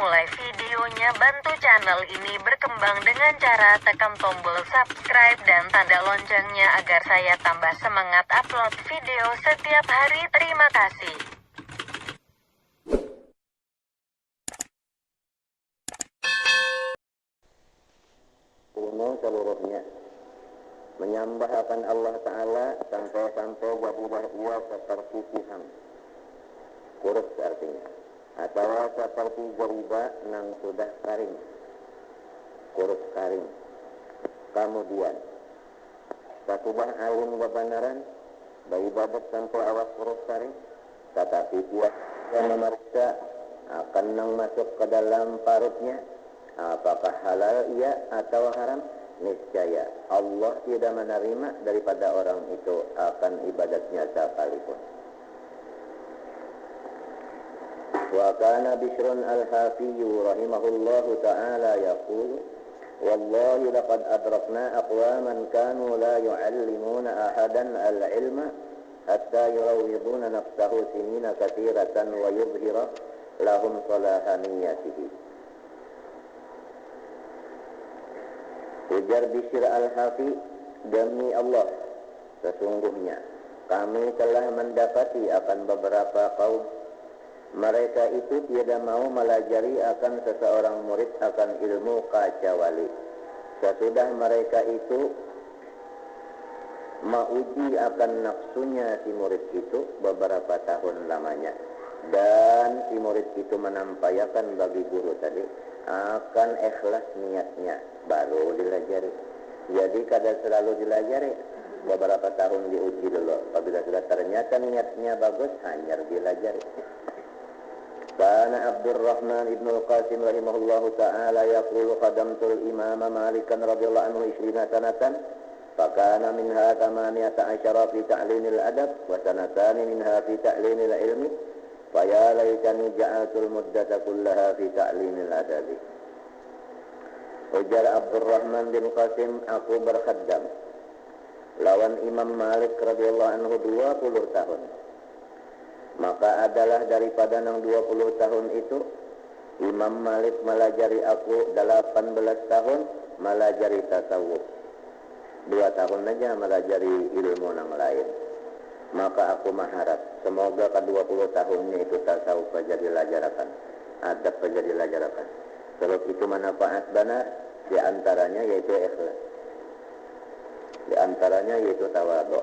memulai videonya, bantu channel ini berkembang dengan cara tekan tombol subscribe dan tanda loncengnya agar saya tambah semangat upload video setiap hari. Terima kasih. Ilmu seluruhnya menyembah akan Allah Ta'ala sampai-sampai jadilah ia seperti pisang kurus artinya, atau seperti jeriba yang sudah kering, kurus kering. Kemudian satulah alim kebenaran beribadat sampai awak kurus kering, tetapi dia yang memeriksa akan yang masuk ke dalam parutnya apakah halal ia atau haram. Niscaya Allah tidak menerima daripada orang itu akan ibadatnya sekalipun. Wa kana Bishrun al-Hafiy rahimahullahu ta'ala yaqulu wallahi laqad adrakna aqwaman kanu la yu'allimuna ahadan al-ilma hatta yurawiduna nafsahu sinina katsiratan wa yuzhira lahum salahaniyatihi. Ujar Bishr al-Hafi, demi Allah, sesungguhnya kami telah mendapati akan beberapa kaum, mereka itu tidak mau melajari akan seseorang murid akan ilmu kecuali sesudah mereka itu mauji akan nafsunya si murid itu beberapa tahun lamanya, dan si murid itu menampakkan bagi guru tadi akan ikhlas niatnya baru dilajari. Jadi kadang selalu dilajari, beberapa tahun diuji dulu. Apabila sudah ternyata niatnya bagus, hanya dilajari. Kana Abdurrahman ibn al-Qasim rahimahullahu ta'ala yaqulu qadamtul imama Malikan radhiyallahu anhu 20 sanatan fakana minha 18 fi ta'limil adab wa sanatan minha fi ta'limil ilmi faya laitani ja'altul muddata kullaha fi ta'limil adabi. Ujar Abdurrahman bin Qasim, aku berkhaddam lawan Imam Malik radhiyallahu anhu 20 tahun. Maka adalah daripada nang 20 tahun itu Imam Malik melajari aku 18 tahun melajari tasawuf. 2 tahun aja melajari ilmu nang lain. Maka aku mengharap semoga ke 20 tahunnya itu tasawuf saja dilajarakan, adab saja dilajarakan. Sebab itu manfaat benar, di antaranya yaitu ikhlas, di antaranya yaitu tawadhu.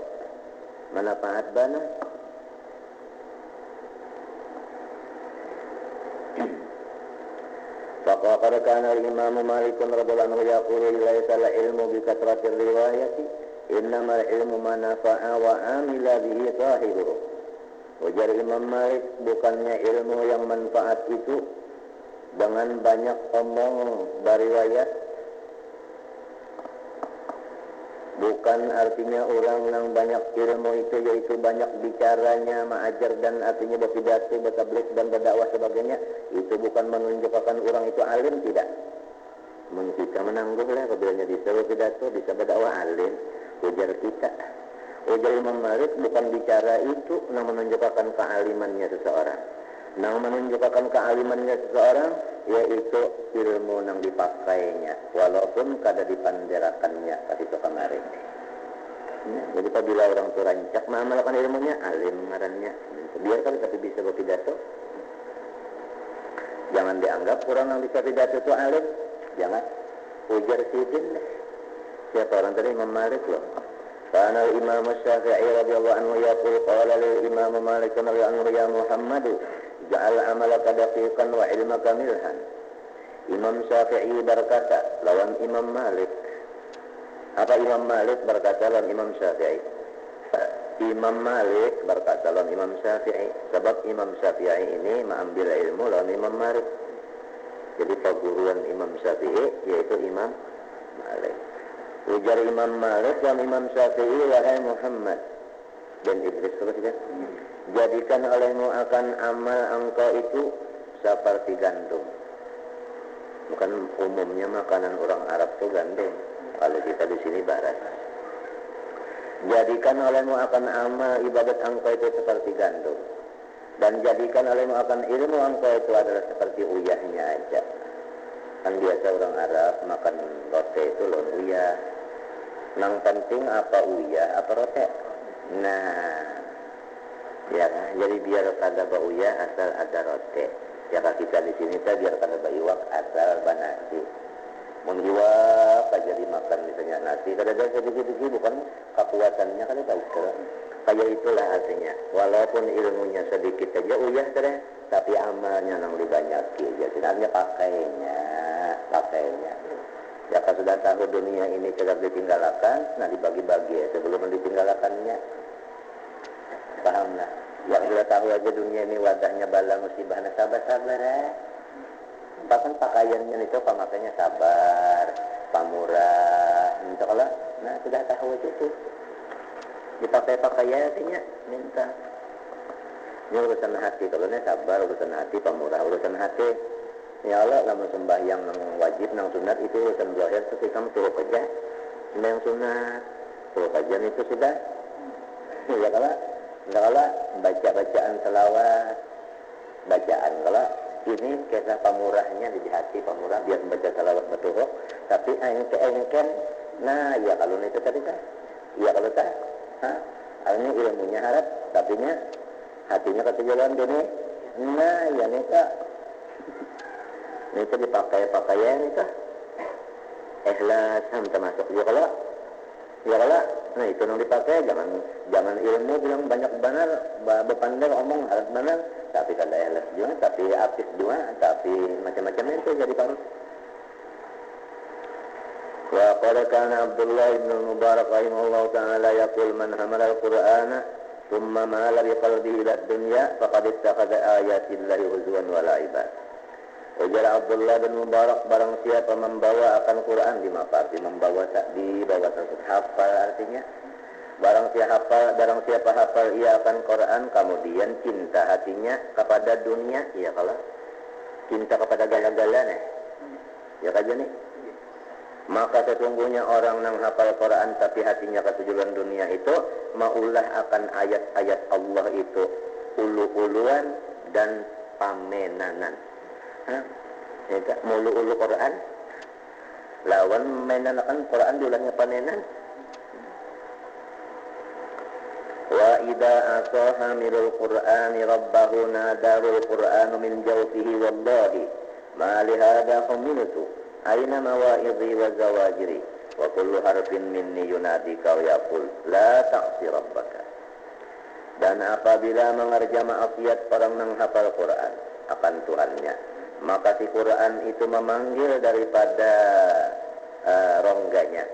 Manfaat benar. Faqad kana al-Imam Malik radhiyallahu anhu yaqulu laysa al-ilmu bi kathratir riwayati innamal ilmu ma nafa'a wa amila bihi sahibuhu. Ujar Imam Malik, bukannya ilmu yang manfaat itu dengan banyak omong beriwayat, bukan artinya orang yang banyak ilmu itu yaitu banyak bicaranya, mengajar dan artinya berpidato, bertabligh dan berdakwah sebagainya, itu bukan menunjukkan orang itu alim, tidak. Kita menangguhlah apabila bisa berpidato, bisa berdakwah, alim. Ujar kita, ujar Imam Malik, bukan bicara itu yang menunjukkan kealimannya seseorang. Yang menunjukkan kealimannya seseorang yaitu ilmu yang dipakainya, walaupun kada dipanderakannya tadi itu kemarin. Ya, jadi apabila orang itu rancak mengamalkan ilmunya, alim ngarannya. Biarkan tapi bisa berpidato. Jangan dianggap orang yang bisa pidato itu alim. Jangan. Ujar sidin deh. Siapa orang tadi? Imam Malik loh. Karena Imam Syafi'i radhiyallahu anhu yaqul qala lil Imam Malik radhiyallahu anhu ya Muhammad ja'al amalaka daqiqan wa ilmaka milhan. Imam Syafi'i berkata lawan Imam Malik. Apa Imam Malik berkata lawan Imam Syafi'i? Imam Malik berkata lawan Imam Syafi'i, sebab Imam Syafi'i ini mengambil ilmu lawan Imam Malik. Jadi perguruan Imam Syafi'i yaitu Imam Malik. Ujar Imam Malik dan Imam Syafi'i, wahai Muhammad dan Idris, jadikan olehmu akan amal engkau itu seperti gandum. Bukan umumnya makanan orang Arab itu gandum. Kalau kita di sini barat. Jadikan olehmu akan amal ibadat engkau itu seperti gandum. Dan jadikan olehmu akan ilmu engkau itu adalah seperti uyahnya aja. Kan biasa orang Arab makan roti itu lon uyah. Nang penting apa uyah apa roti? Nah, ya kan? Jadi biar kada uyah asal ada roti. Ya kita di sini biar kada iwak asal banasi. Mengiwak aja dimakan misalnya nasi. Kada ada sedikit-sedikit bukan kekuatannya kada baik. Kayak itulah artinya. Walaupun ilmunya sedikit aja uyah terus, tapi amalnya nang dibanyaki aja. Sebenarnya pakainya. Ya kalau sudah tahu dunia ini tidak ditinggalkan, nah dibagi-bagi ya sebelum ditinggalkannya. Paham lah. Yang sudah tahu aja dunia ini wadahnya bala musibah, nah sabar-sabar ya. Bahkan pakaiannya itu pemakainya sabar, pamurah, minta kalau, nah sudah tahu aja tuh. Dipakai pakaiannya minta. Ini urusan hati, kalau ini sabar, urusan hati, pamurah, urusan hati. Ya Allah, lama sembahyang nang wajib, nang sunat itu urusan zahir, terus kamu suruh kerja. Yang sunat, suruh kajian itu sudah. Ya kalau baca-bacaan selawat, bacaan kalau ini kisah pamurahnya di hati pamurah biar membaca selawat betul. Tapi engken, nah ya kalau itu tadi kan, ya kalau tak, ini ilmunya harap, tapi nya hatinya ketujuan dunia. Nah ya nika. Ini itu dipakai pakaian itu ikhlas termasuk juga kalau nah itu yang dipakai jangan ilmu bilang banyak benar berpandang omong harus benar tapi kada ikhlas juga tapi apis juga tapi macam-macam itu jadi baru. Wa qala kana Abdullah ibn Mubarak rahimahullah ta'ala yaqul man hamala al-Qur'ana thumma mala biqalbihi ila ad-dunya faqad ittakhadha ayatillahi huzwan wa la'iban. Ujar Abdullah bin Mubarak barang siapa membawa akan Quran di arti membawa tersebut hafal artinya barang siapa hafal ia akan Quran kemudian cinta hatinya kepada dunia ya kalau cinta kepada gala-galanya ya kaja nih maka sesungguhnya orang yang hafal Quran tapi hatinya ketujuan dunia itu maulah akan ayat-ayat Allah itu ulu-uluan dan pamenanan. Mulu-ulu Quran lawan mainan akan Quran diulangnya panenan. Wa idza asaha mirul Qur'ani rabbahu nadarul Qur'anu min jawfihi wallahi ma li hadha qamitu aina mawa'idhi wa zawajiri wa kullu harfin minni yunadika wa yaqul la ta'si rabbaka. Dan apabila mengerja maksiat orang yang hafal Quran akan Tuhannya maka si Quran itu memanggil daripada rongganya.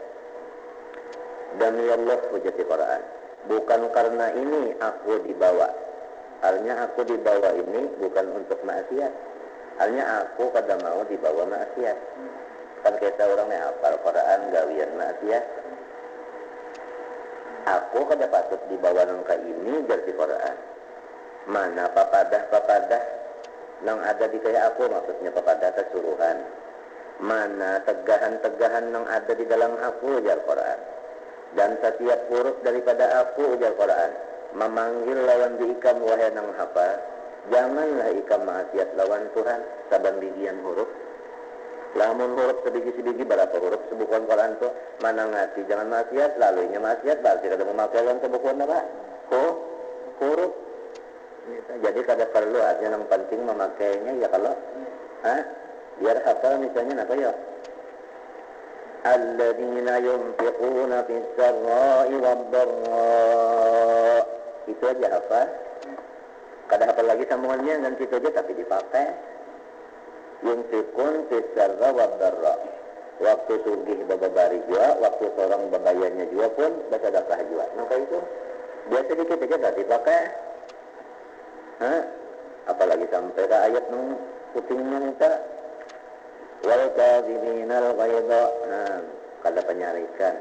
Demi Allah hujati Quran. Bukan karena ini aku dibawa. Artinya aku dibawa ini bukan untuk maksiat. Artinya aku kada mau dibawa maksiat. Kan kita orang yang hafal Quran gawian maksiat. Aku kada patut dibawa nangka ini dari Quran. Mana papadah nang ada di kayak aku maksudnya kepada kesuruhan mana tegahan-tegahan nang ada di dalam aku ujar Quran dan setiap huruf daripada aku ujar Quran memanggil lawan di ikam wahai nang hafal janganlah ikam maksiat lawan Tuhan saban bigian huruf lamun huruf sebiji-sebiji berapa huruf sebukuan Quran tu mana ngati jangan maksiat lalunya maksiat berarti kada memakai lawan sebukuan apa huruf. Jadi kada perlu artinya yang penting memakainya ya kalau biar hafal misalnya apa ya alladzina yunfiquna fis sarra'i wad dharra itu aja hafal kada hafal lagi sambungannya dan situ aja tapi dipakai yunfiqun fis sarra'i wad dharra waktu sugih bababari juga waktu seorang babayanya juga pun bersedekah juga maka itu biasa dikit aja tak dipakai. Apalagi sampai ke ayat nung putingnya minta wal kadhiminal ghaidha kada penyarikan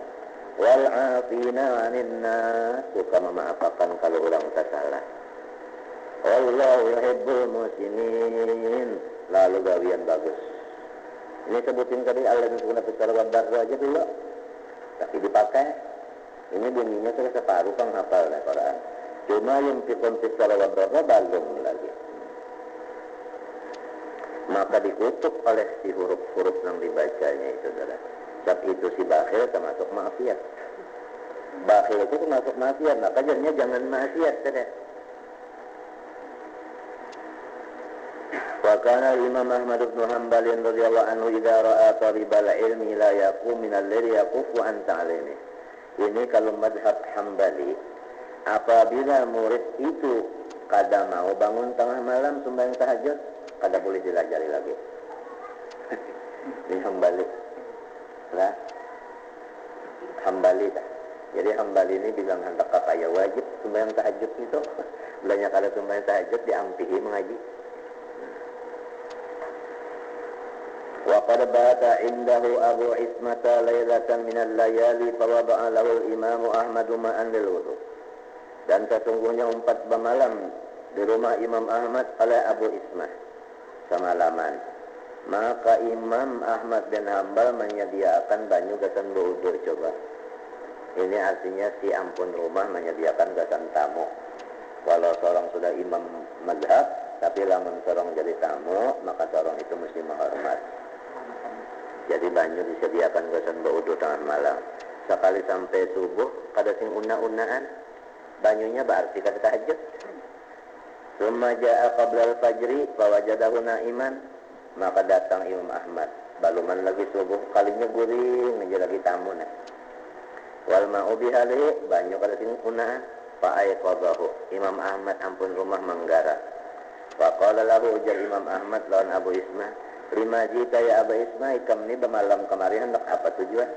wal afina 'anil nas suka memaafkan kalau orang tersalah wallahu yuhibbul muhsinin lalu gawian bagus ini sebutin tadi Allah yang sudah besar wadar aja dulu tapi dipakai ini bunyinya sudah separuh penghafal Quran. Cuma yang dikonfis salawat berapa belum lagi. maka dikutuk oleh si huruf-huruf yang dibacanya itu adalah sebab itu si bakhil termasuk maksiat. Bakhil itu termasuk maksiat, maka jadinya jangan maksiat saja. Wa kana Imam Ahmad bin Hanbal radhiyallahu anhu idza ra'a talibal ilmi la yaqum min al-layli yaqufu an ta'limi. Ini kalau mazhab Hambali, apabila murid itu kada mau bangun tengah malam sembahyang tahajud, kada boleh dilajari lagi. Ini Hambali. Lah. Hambali dah. Jadi Hambali ini bilang hendak kaya wajib sembahyang tahajud itu. Belanya kalau sembahyang tahajud diampihi mengaji. Wa qad bata indahu Abu Ismata lailatan min al-layali fa wada'a lahu al-Imam Ahmad ma'an lil wudu. Dan sesungguhnya 4 malam di rumah Imam Ahmad oleh Abu Ismah semalaman. Maka Imam Ahmad bin Hanbal menyediakan banyu gasan berwudu. Coba. Ini artinya si ampun rumah menyediakan gasan tamu. Kalau seorang sudah imam mazhab, tapi lamun seorang jadi tamu, maka seorang itu mesti menghormat. Jadi banyu disediakan gasan berwudu tengah malam. Sekali sampai subuh, kada sing una-unaan, banyunya berarti kada tahajud. Summa ja'a qabla al-fajri fawajadahu na'iman, maka datang Imam Ahmad. Baluman lagi subuh, kalinya guring aja lagi tamu nah. Wal ma'u bihali, banyu kada sing unaan, fa'aiqadahu. Imam Ahmad ampun rumah menggara. Wa qala lahu ujar Imam Ahmad lawan Abu Ismah, lima jita ya Abu Ismah, ikam ni bermalam kemari hendak apa tujuan?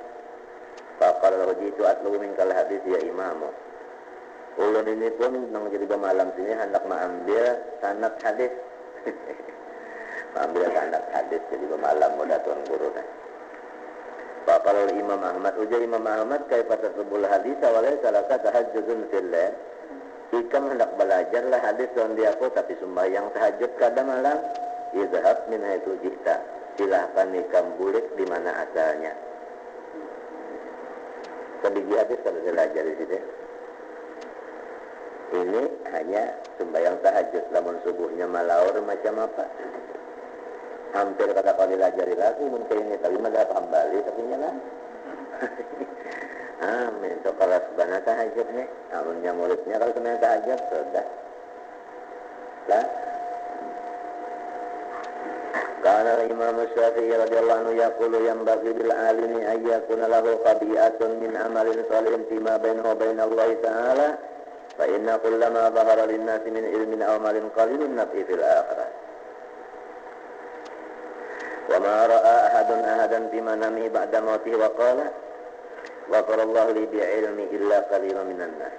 Fa qala lahu jitu atlu min kal hadis ya imamu. Ulun ini pun nang jadi bermalam sini hendak mengambil sanad hadis. Mengambil sanad hadis jadi bermalam mudah tuan guru dah. Fa qala Imam Ahmad ujar Imam Ahmad kaifa tasbul hadis walai salaka tahajjudun fil lail. Ikam hendak belajarlah hadis dan dia aku tapi sembahyang tahajud kada malam. Izhab min haitsu jita. Silahkan ikam bulik di mana asalnya. Sedikit hadis kalau belajar di situ. Ini hanya sembahyang tahajud, lamun subuhnya malaur macam apa? Hampir kata kalau dilajari lagi mungkin ini tapi mazhab Hambali tapi nyala. Amin. So kalau sebenarnya tahajud nih, amunnya muridnya kalau sebenarnya tahajud sudah. Lah. Karena Imam Syafi'i radhiyallahu anhu yaqulu yanbaghi bil alimi ay yakuna lahu qabi'atun min amalin salihin fima bainahu wa bain Allah ta'ala fa inna kullama dhahara lin-nasi min ilmin aw amalin qalilun nafi fil akhirah. Wa ma ra'a ahadan fi manami ba'da mautihi wa qala wa qala Allah li bi'ilmi illa qalilan minan nas.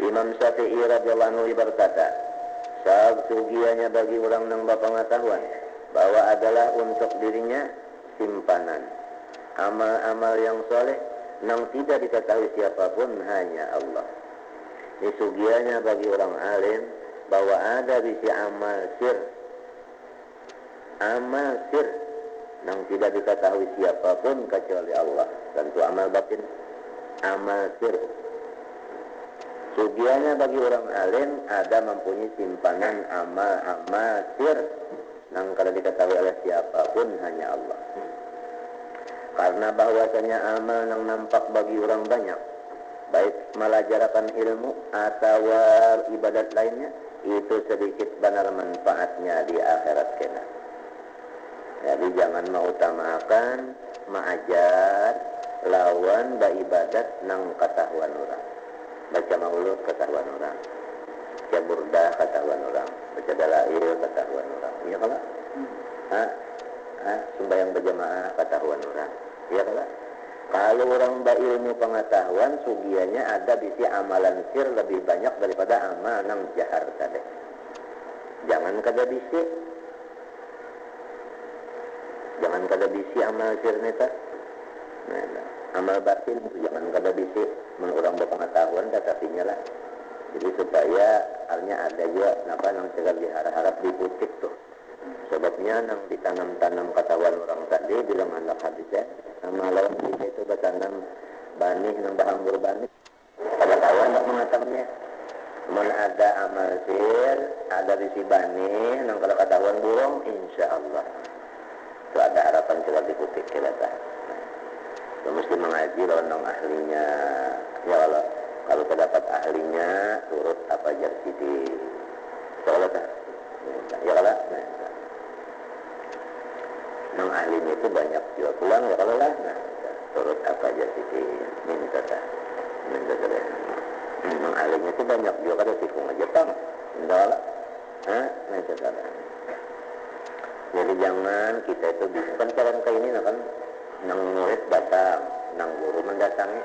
Imam Syafi'i radhiyallahu anhu berkata, saat sugianya bagi orang yang berpengetahuan bahwa adalah untuk dirinya simpanan amal-amal yang soleh yang tidak diketahui siapapun hanya Allah. Ini sugianya bagi orang alim bahwa ada bisi amal sir yang tidak diketahui siapapun kecuali Allah. Tentu amal batin, amal sir. Sugianya bagi orang alim ada mempunyai simpanan amal-amal sir yang kalau diketahui oleh siapapun hanya Allah. Karena bahwasanya amal yang nampak bagi orang banyak, baik melajarakan ilmu atau ibadat lainnya, itu sedikit benar manfaatnya di akhirat kena. Jadi jangan mengutamakan mengajar lawan ibadat nang ketahuan orang. Baca maulud ketahuan orang, baca burdah ketahuan orang, baca dalail ketahuan orang. Iya kalau? Sembahyang berjamaah ketahuan orang. Iya kalau? Kalau orang berilmu pengetahuan, sugiannya ada bisi amalan sir lebih banyak daripada amal nang jahar tadi. Jangan kada bisi. Jangan kada bisi amal sir neta. Nah, amal batin jangan kada bisi. Orang berpengetahuan tetapinya lah. Jadi supaya artinya ada juga kenapa nang segala diharap-harap diputik tuh. Sebabnya nang ditanam-tanam ketahuan orang tadi bilang anak hadisnya sama lawan kita itu bertanam banih nang bahanggur banih. Pada kawan nak mengatamnya. Mun ada amal sir, ada disibani, nang kalau ketahuan burung, insya Allah itu ada harapan coba dikutip kita. Mesti mengaji lawan nang ahlinya. Ya kalau terdapat ahlinya, turut apa aja di soalnya tak. Ya kalau nang ahlinya itu banyak juga pulang ya kalau lah. Nah, turut apa aja di minta tak. Minta tak. Nang ahlinya itu banyak juga kada tikung aja tam. Minta lah. Minta tak. Jadi jangan kita itu bisa kan cara kayak ini kan nang murid datang, nang guru mendatangi.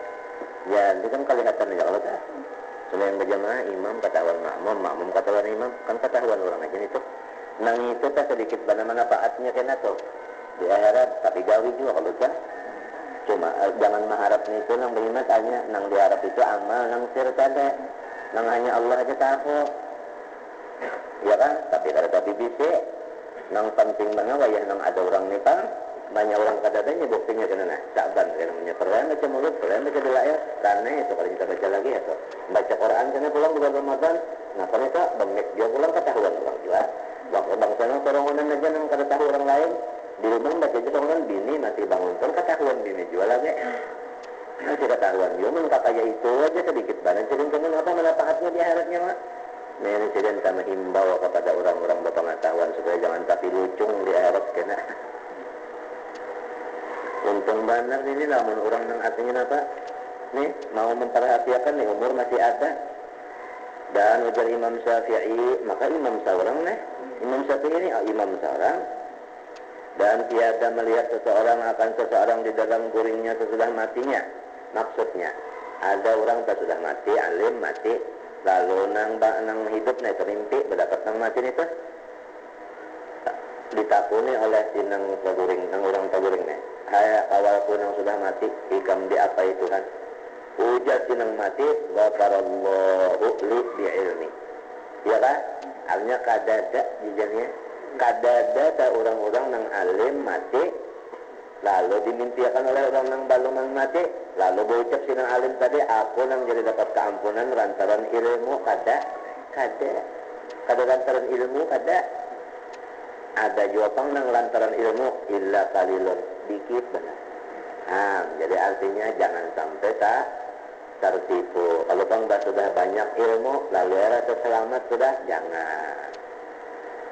Ya, itu kan kelihatan aja kalau tak. Selain berjamaah imam ketahuan makmum ketahuan imam, kan ketahuan orang aja itu. Nang itu tak sedikit mana manfaatnya kena tuh di akhirat, tapi gawi juga kalau tak. Cuma jangan mengharap itu nang beriman tanya, nang diharap itu amal, nang sir kada. Nang hanya Allah aja tahu. Ya kan? Tapi bisa. Nang penting mana wayah nang ada orang nipang, banyak orang kadadanya buktinya kena nah saban kena punya Quran baca mulut, Quran baca delail, karena itu kalau kita baca lagi itu baca Quran kena pulang bulan Ramadan, nah kalau itu bangkit dia pulang ketahuan orang juga, bangsa nang sorongan aja nang kada tahu orang lain di rumah baca aja orang bini masih bangun pun ketahuan bini jual lagi, nah tidak ketahuan dia men kakaknya itu aja sedikit banget, jadi kena apa manfaatnya di akhiratnya mak. Presiden kami himbau kepada orang-orang berpengetahuan supaya jangan tapi lucung di akhirat kena. Untung benar ini namun orang yang artinya apa? Nih mau memperhatikan nih umur masih ada. Dan ujar Imam Syafi'i, maka Imam seorang nih. Imam Syafi'i ini imam seorang. Dan tiada melihat seseorang akan seseorang di dalam guringnya sesudah matinya. Maksudnya ada orang tak sudah mati, alim mati. Lalu nang hidup nih terimpi berdapat nang mati itu ditakuni oleh si nang orang taguring nih. Hai awalku nang sudah mati ikam di apa itu kan? Ujar si nang mati ghafarallahu li bi ilmi. Ya kan? Artinya kadada dijadinya kadada ta orang-orang nang alim mati lalu dimintiakan oleh orang nang balungan mati, lalu berucap si nang alim tadi, aku nang jadi dapat keampunan lantaran ilmu kada lantaran ilmu kada. Ada jawaban nang lantaran ilmu illa qalilun, dikit benar. Jadi artinya jangan sampai tak tertipu. Kalau bang sudah banyak ilmu, lalu rasa selamat sudah jangan.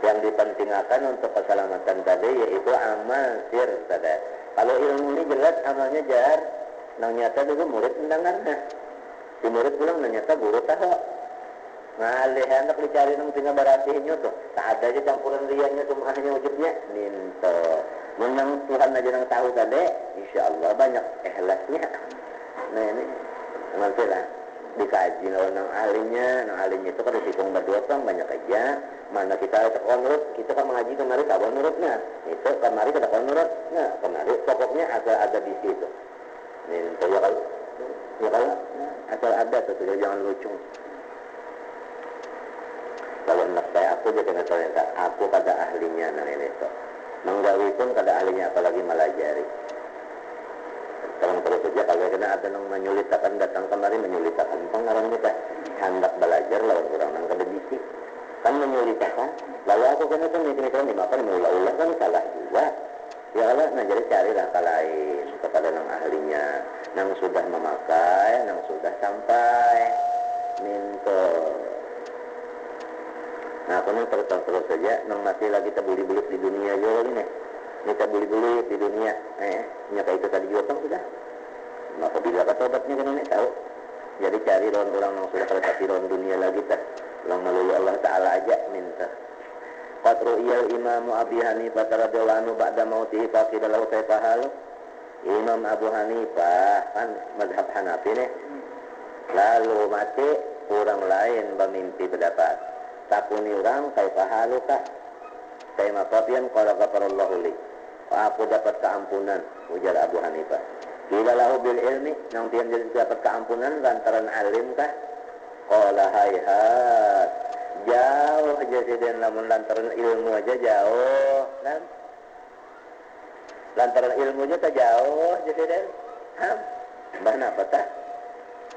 Yang dipentingkan untuk keselamatan tadi yaitu amal sir tadi. Kalau ilmu ini jelas amalnya jar, nang nyata juga murid mendengarnya. Si murid pulang nang nyata guru tahu. Ngalih anak dicari nang tinggal barasihinnya tuh. Tak ada aja campuran riannya sumahnya wujudnya. Minto. Menang Tuhan aja nang tahu tadi, insya Allah banyak ikhlasnya. Nah ini nanti lah dikaji nang ahlinya itu kan dihitung berdua kan banyak aja. Mana kita tekon nurut, kita kan mengaji kemari kawan nurutnya. Itu kemari kita tekon nurut. Nah, kemari pokoknya ada di situ. Nih, ya kalau asal ada tuh, jangan lucung. Kalau anak saya aku jadi nggak tahu aku kada ahlinya nang ini tuh. Menggawi pun kada ahlinya apalagi melajari. Terus saja kalau kena ada nang menyulitakan datang kemari menyulitakan pengarang kita hendak belajar lawan orang nang kada bisik. Kan menyulitkan, lalu aku kena tuh mikir-mikir dimakan mula-ulah kan salah juga. Ya Allah, nah jadi carilah lain kepada nang ahlinya, nang sudah memakai, nang sudah sampai, minta. Nah, aku nang terus saja, nang masih lagi tabuli-bulit di dunia juga lagi nih. Ini tabuli-bulit di dunia, nyaka itu tadi juga kan sudah. Maka bila kata obatnya kan ini tahu. Jadi cari orang yang sudah terletak di dunia lagi tak. Yang melalui Allah Ta'ala aja minta. Qad ru'iyal Imam Abi Hanifah radhiyallahu anhu ba'da mautihi faqida lahu kaifa halu. Imam Abu Hanifah kan mazhab Hanafi nih. Lalu mati orang lain bermimpi berdapat. Takuni orang kaifa halu kah? Saya mafafian qala ghafarallahu li. Aku dapat keampunan ujar Abu Hanifah. Bila lahu bil ilmi nang tiang jadi dapat keampunan lantaran alim kah? Qala hayhat. Jauh aja sih dan lamun lantaran ilmu aja jauh kan? Lantaran ilmunya tak jauh aja sih dan. Bahana apa tah?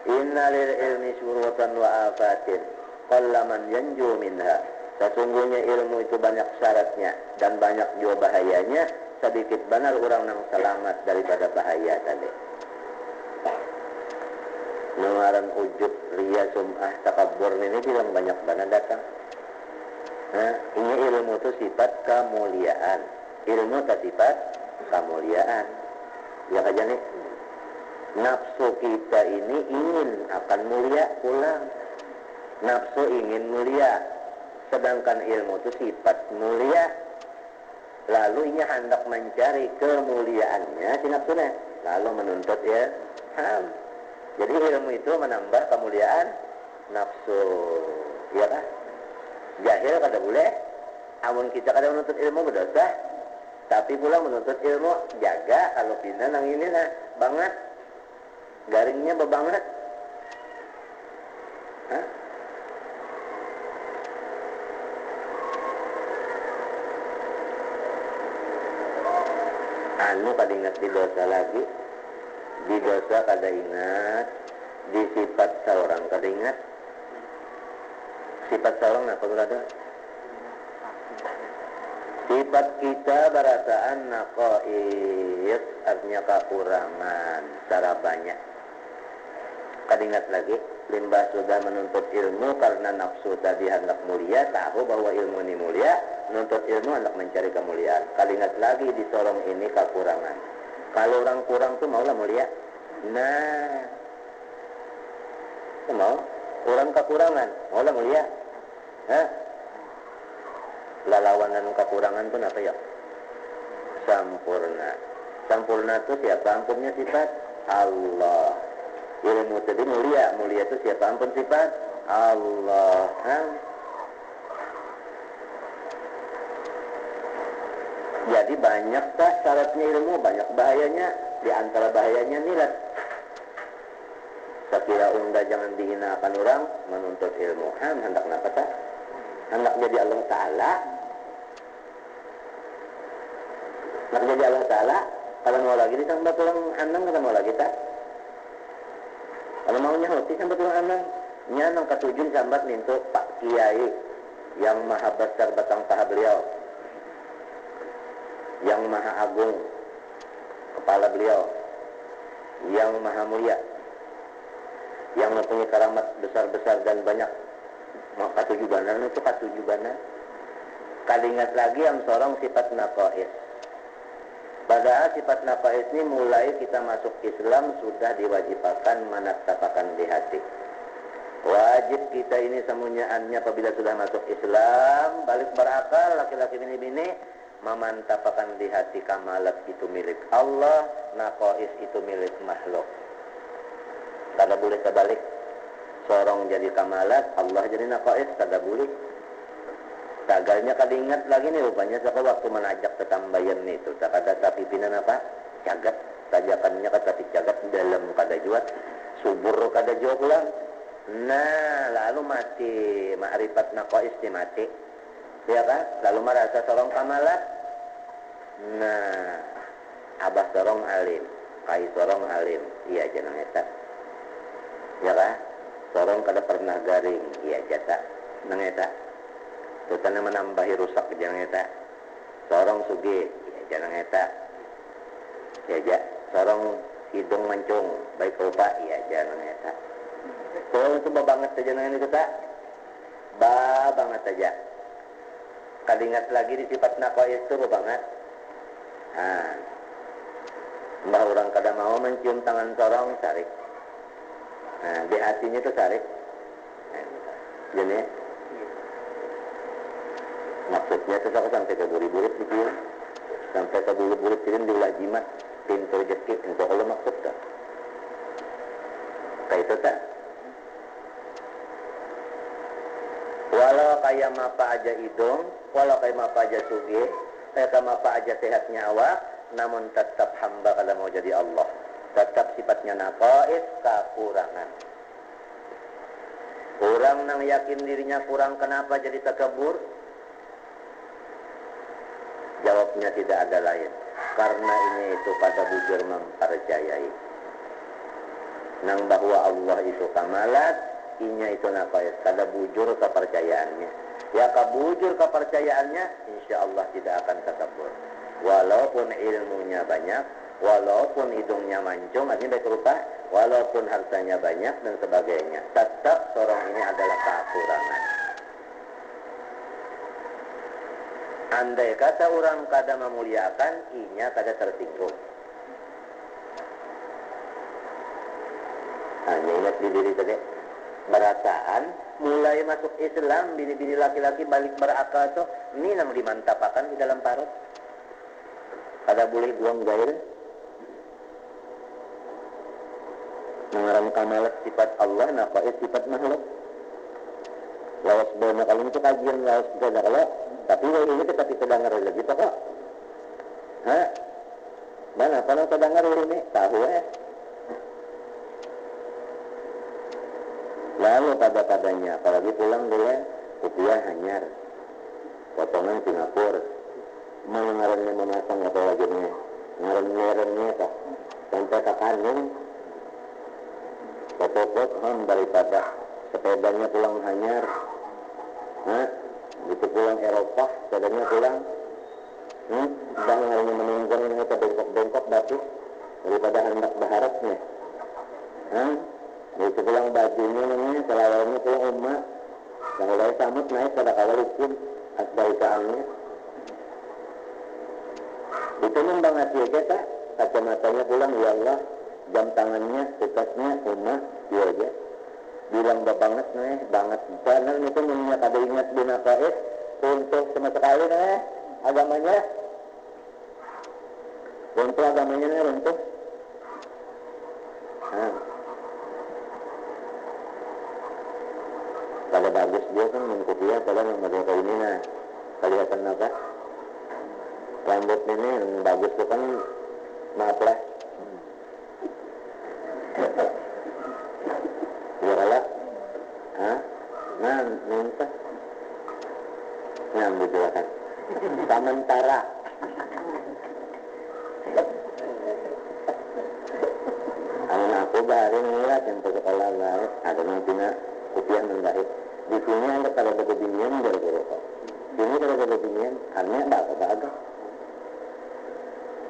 Inna lil ilmi syurutan wa afatin. qallaman yanju minha. Sesungguhnya ilmu itu banyak syaratnya dan banyak juga bahayanya, sedikit benar orang yang selamat daripada bahaya tadi. Nungaran ujub, ria, sum'ah, takabur ini bilang banyak benar datang. Nah, ini ilmu itu sifat kemuliaan. Ilmu itu sifat kemuliaan. Ya aja nih. Nafsu kita ini ingin akan mulia pulang. Nafsu ingin mulia. Sedangkan ilmu itu sifat mulia. Lalu ia hendak mencari kemuliaannya si nafsunya. Lalu menuntut ya. Jadi ilmu itu menambah kemuliaan nafsu. Ya kan? Jahil kada boleh. Amun kita kada menuntut ilmu berdosa. Tapi pula menuntut ilmu jaga kalau pindah nang ini nah banget. Garingnya bebanget. Hah? Anu kada ingat di dosa lagi. Di dosa kada ingat. Di sifat seorang kada ingat. Sifat seorang apa berada? Sifat kita berasaan naqais, artinya kekurangan secara banyak. Kada ingat lagi. Limbah sudah menuntut ilmu karena nafsu tadi hendak mulia, tahu bahwa ilmu ini mulia, menuntut ilmu hendak mencari kemuliaan. Kada ingat lagi di sorong ini kekurangan. Kalau orang kurang tuh maulah mulia. Nah, mau orang kekurangan, maulah mulia. Hah? Lalawan dan kekurangan pun apa ya? Sampurna. Sampurna itu siapa ampunnya sifat? Allah. Ilmu tadi mulia. Mulia itu siapa ampun sifat? Allah. Jadi banyak syaratnya ilmu, banyak bahayanya. Di antara bahayanya nilat. Sekira unda jangan dihinakan orang menuntut ilmu. Hendak apa tak? Hendak jadi Allah Ta'ala. Hendak jadi Allah Ta'ala. Kalau mau lagi disambat orang anang, kalau mau lagi tak? Kalau maunya hoti sambat orang anang. Nyanang ketujuh sambat minta Pak Kiai yang maha besar batang paha beliau, yang maha agung kepala beliau, yang maha mulia, yang mempunyai karamat besar-besar dan banyak. Maka tujuh banar itu katujuh banar. Kalingat lagi yang seorang sifat naqais. Padahal sifat naqais ini mulai kita masuk Islam sudah diwajibkan menetapkan di hati. Wajib kita ini semuanya apabila sudah masuk Islam, balik berakal, laki-laki bini-bini memantapkan di hati kamalat itu milik Allah, naqais itu milik makhluk. Kada boleh terbalik. Seorang jadi kamalat, Allah jadi naqais, kada boleh. Tagalnya kada ingat lagi nih rupanya saka waktu menajak tetambayan itu. Tak ada tapi pinan apa? Cagat. Tajakannya kata cagat dalam kada juat. Subur kada juat pulang. Nah, lalu mati ma'rifat naqais di mati. Ya kan? Lalu merasa seorang kamalat. Nah, abah seorang alim, kai seorang alim. Iya jangan eta. Ya kan? Seorang kada pernah garing, iya jasa nang eta. Tutana menambahi rusak jangan eta. Seorang sugih, iya jangan eta. Ya ja, seorang hidung mancung, baik rupa, iya jangan eta. Seorang itu banget saja nang itu tak. Banget saja. Kadingat lagi di sifat naqais itu banget. Mbah orang kada mau mencium tangan seorang tarik. Nah, di hatinya itu tarik. Jadi maksudnya itu sampai ke burit-burit gitu. Sampai ke burit-burit itu diulah jimat pintu rezeki untuk Allah maksud tak. Kayak itu tak. Walau kayak apa aja hidung, walau kayak apa aja sugih, kayak apa aja sehatnya awak, namun tetap hamba kalau mau jadi Allah. Tetap sifatnya naqais, kekurangan. Orang yang yakin dirinya kurang, kenapa jadi takabur? Jawabnya tidak ada lain. Karena ini itu pada bujur mempercayai. Nang bahwa Allah itu kamalat, inya itu naqais, kada bujur kepercayaannya. Ya kabujur kepercayaannya, insya Allah tidak akan takabur. Walaupun ilmunya banyak, walaupun hidungnya mancung, artinya baik rupa, walaupun hartanya banyak dan sebagainya, tetap seorang ini adalah kekurangan. Andai kata orang kada memuliakan, inya kada tersinggung. Hanya ingat di diri tadi. Merasaan mulai masuk Islam, bini-bini laki-laki balik berakal tuh, ini yang dimantapakan di dalam parut. Kada boleh buang gair. Mengaram kamalat sifat Allah, nafais sifat makhluk. Lawas banyak kali itu kajian lawas banyak kalau, tapi ini kita dengar lagi tak kok. Hah? Mana kalau kita dengar ini tahu Lalu pada-padanya, apalagi pulang dia rupiah hanyar, potongan Singapura, mana ngarannya memasang atau lagi nih, ngaran-ngarannya kok, sampai ke kanan, foto-foto daripada sepedanya pulang hanyar, itu pulang Eropa, sepedanya pulang, dan ngarannya menunggong ini ke bengkok-bengkok batu, daripada hendak berharapnya, itu pulang bajunya ini, selawarnya pulang umat, yang mulai samut naik pada kawal hukum, asbarikaannya. Itu membang hati kita, kacamatanya pulang, ya Allah, jam tangannya, tukasnya, umat, ya aja. Bilang banget nih, banget. Karena itu punya kada ingat binakais, untuk sama sekali nih, agamanya. Untuk agamanya nih, untuk. Kalau bagus dia kan mengkupiah, kalau yang mereka ini nah, kelihatan apa? Rambut ini yang bagus itu kan, maaf lah. Ya kalau, nah, minta. Nah, dijelaskan. Sementara. Anak aku bahari ngeliat yang sekolah lain, ada nantinya kupiah menggahit. Di sini ada kalau ada beginian gara-gara kok. Sini kalau ada beginian, hanya bagus.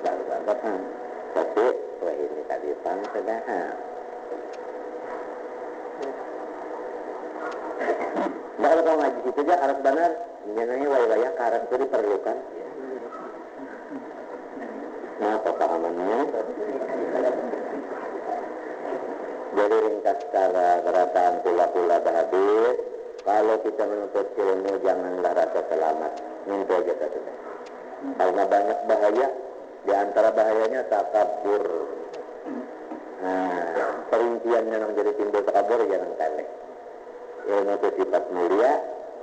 Bagus kan. Tapi wah ini tadi pang sudah. Kalau kau ngaji situ aja harus benar. Ini waya-waya karat itu diperlukan. Nah, pemahamannya. Jadi ringkas secara kerataan pula-pula habis. Kalau kita menuntut ilmu, janganlah rasa selamat. Minta aja tadi. Karena banyak bahaya. Di antara bahayanya takabur. Perinciannya yang jadi timbul takabur jangan kali. Ilmu itu sifat mulia,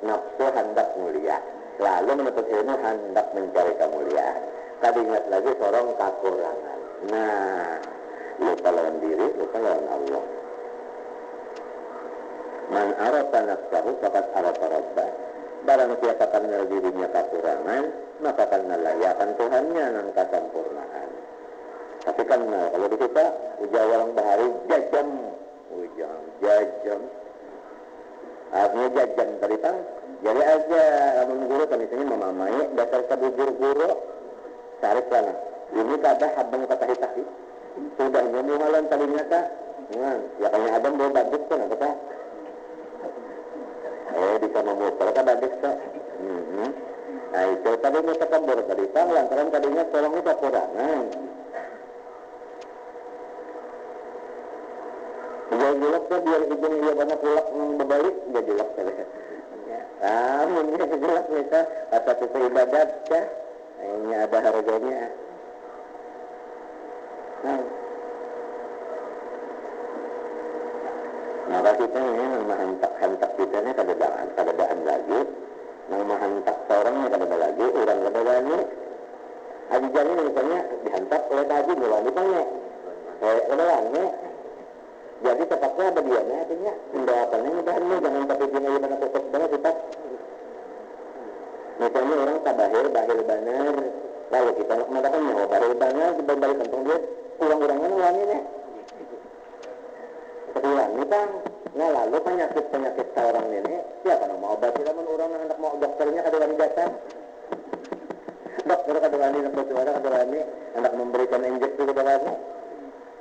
nafsu hendak mulia. Lalu menuntut ilmu hendak mencari kemuliaan. Tadi ingat lagi seorang kekurangan. Nah, lupa lawan diri, lupa lawan Allah. Man arafa nafsahu faqad arafa rabbah. Barang siapa kenal dirinya kekurangan, maka kenal layakan Tuhannya dan kesempurnaan. Tapi kenal, kalau di kita ujar orang bahari jajam, jajam. Artinya jajam tadi kan. Jadi aja amun guru kan misalnya memamai dasar kabujur guru tarik sana. Ini kada habang kata hitahi. Sudah nyemuhalan tadinya kah? Ya kayaknya Adam bawa bagus kan apa kah? Bisa memutar kan bagus kah? Nah itu tadinya takabur tadi kan lantaran tadinya tolong itu kekurangan. Dia jelek tuh biar hidung dia banyak pulak berbalik dia jelek tadi. Mungkin jelek mereka kata itu ibadat kah? Ini ada harganya. Maka kita ini menghantak kita ini kadang lagi, menghantak seorangnya kadang lagi, orang kadang lagi. Haji jani misalnya dihantak oleh haji bulan ditanya, oleh jadi tepatnya ada dianya artinya tindakannya mudahnya jangan tapi gini mana fokus banget tetap. Misalnya orang tabahir bahir banar, lalu kita mengatakan nyawa bahir banar dibalik kantong dia kurang-kurangnya uangnya nih. Kemudian nih kan, Nah lalu penyakit-penyakit seorang ini, siapa yang mau obat? Tidak orang anak mau dokternya kada wani datang. Dokter kada wani, nak bersuara kada wani, anak memberikan injeksi kada wani.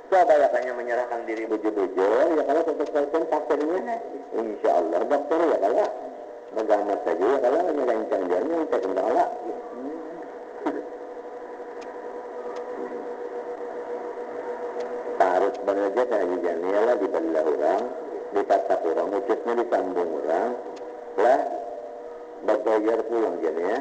Coba ya kayaknya menyerahkan diri buju-buju, ya kalau sesuatu vaksinnya, insya Allah dokter ya kalau megamat saja ya kalau menyelancang jalan yang saya kendala. Tarus benar aja sahaja lah dibelah orang, ditatak orang, ucapnya disambung orang, lah berbayar pulang jadi ya.